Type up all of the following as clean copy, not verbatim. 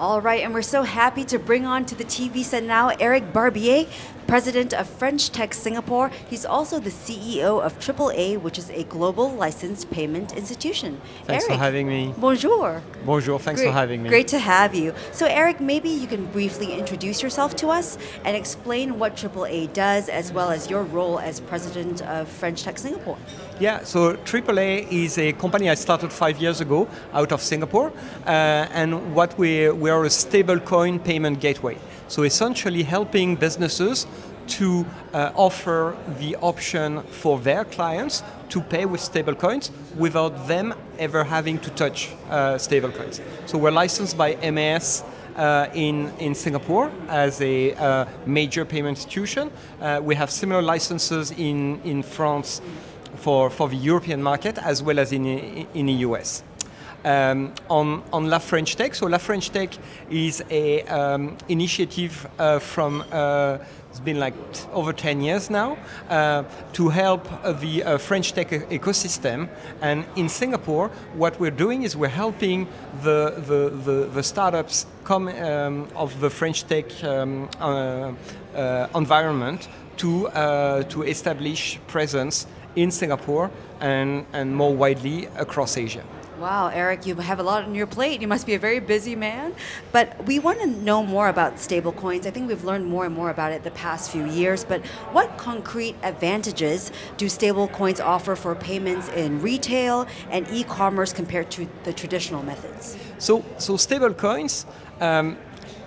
All right, and we're so happy to bring on to the TV set now Eric Barbier, President of French Tech Singapore. He's also the CEO of AAA, which is a global licensed payment institution. Thanks Eric, for having me. Bonjour. Bonjour, thanks for having me. Great to have you. So Eric, maybe you can briefly introduce yourself to us and explain what AAA does, as well as your role as President of French Tech Singapore. Yeah, so AAA is a company I started 5 years ago out of Singapore, and what we are a stablecoin payment gateway. So essentially helping businesses to offer the option for their clients to pay with stablecoins without them ever having to touch stablecoins. So we're licensed by MAS in Singapore as a major payment institution. We have similar licenses in France for the European market as well as in the US. On La French Tech. So La French Tech is a initiative from it's been like over 10 years now to help the French tech ecosystem. And in Singapore, what we're doing is we're helping the startups come of the French tech environment to establish presence in Singapore and more widely across Asia. Wow, Eric, you have a lot on your plate. You must be a very busy man. But we want to know more about stablecoins. I think we've learned more and more about it the past few years. But what concrete advantages do stablecoins offer for payments in retail and e-commerce compared to the traditional methods? So stablecoins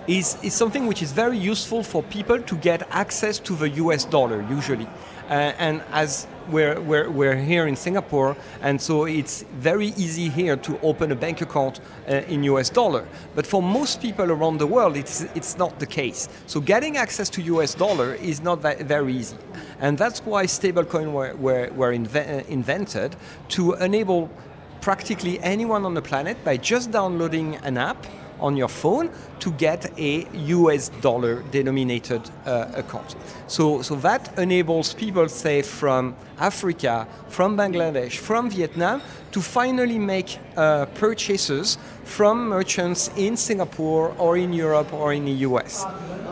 is something which is very useful for people to get access to the US dollar usually. And as we're here in Singapore, and so it's very easy here to open a bank account in US dollar. But for most people around the world, it's not the case. So getting access to US dollar is not very easy. And that's why stablecoin were invented to enable practically anyone on the planet by just downloading an app on your phone to get a US dollar denominated account. So that enables people, say, from Africa, from Bangladesh, from Vietnam, to finally make purchases from merchants in Singapore or in Europe or in the US.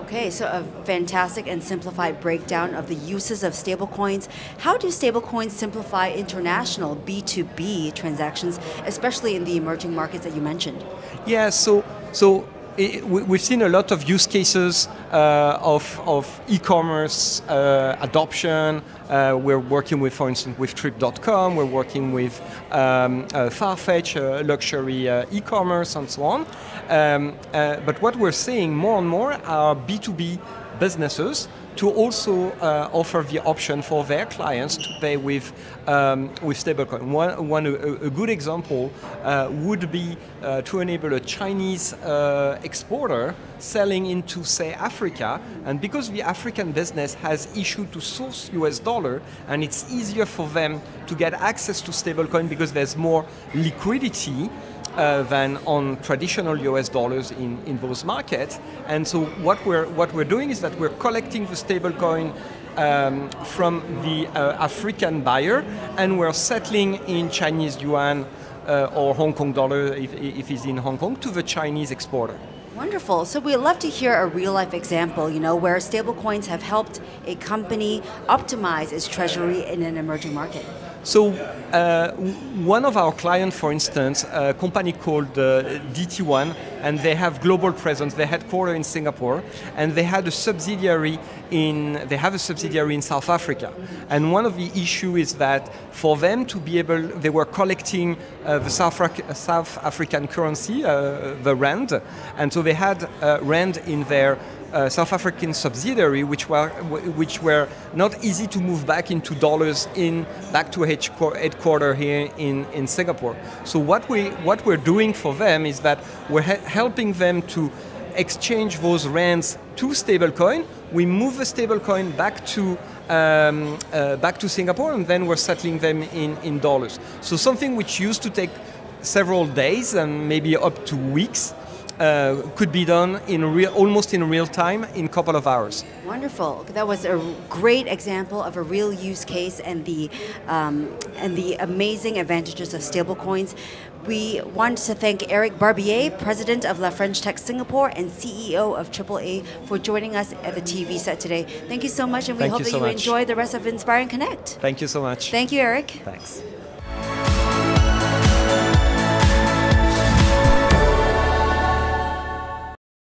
Okay, so a fantastic and simplified breakdown of the uses of stablecoins. How do stablecoins simplify international B2B transactions, especially in the emerging markets that you mentioned? Yeah, we've seen a lot of use cases of e-commerce adoption. We're working with, for instance, with Trip.com. We're working with Farfetch, luxury e-commerce, and so on. But what we're seeing more and more are B2B businesses to also offer the option for their clients to pay with stablecoin. A good example would be to enable a Chinese exporter selling into, say, Africa, and because the African business has issue to source US dollar, and it's easier for them to get access to stablecoin because there's more liquidity than on traditional US dollars in those markets. And so what we're doing is that we're collecting the stablecoin from the African buyer, and we're settling in Chinese yuan or Hong Kong dollar if he's in Hong Kong to the Chinese exporter. Wonderful. So we'd love to hear a real-life example, where stablecoins have helped a company optimize its treasury in an emerging market. So one of our clients, for instance, a company called DT1, and they have global presence. They're headquartered in Singapore, and they have a subsidiary in South Africa. And one of the issues is that for them to be able, they were collecting the South African currency, the rand, and so they had rand in their South African subsidiary, which were not easy to move back into dollars back to headquarters here in Singapore. So what we're doing for them is that we're helping them to exchange those rands to stablecoin. We move the stablecoin back to Singapore, and then we're settling them in dollars. So something which used to take several days and maybe up to weeks could be done in almost in real time in a couple of hours. Wonderful. That was a great example of a real use case and the amazing advantages of stablecoins. We want to thank Eric Barbier, President of La French Tech Singapore and CEO of AAA, for joining us at the TV set today. Thank you so much, and we hope that you enjoy the rest of Inspire and Connect. Thank you so much. Thank you, Eric. Thanks.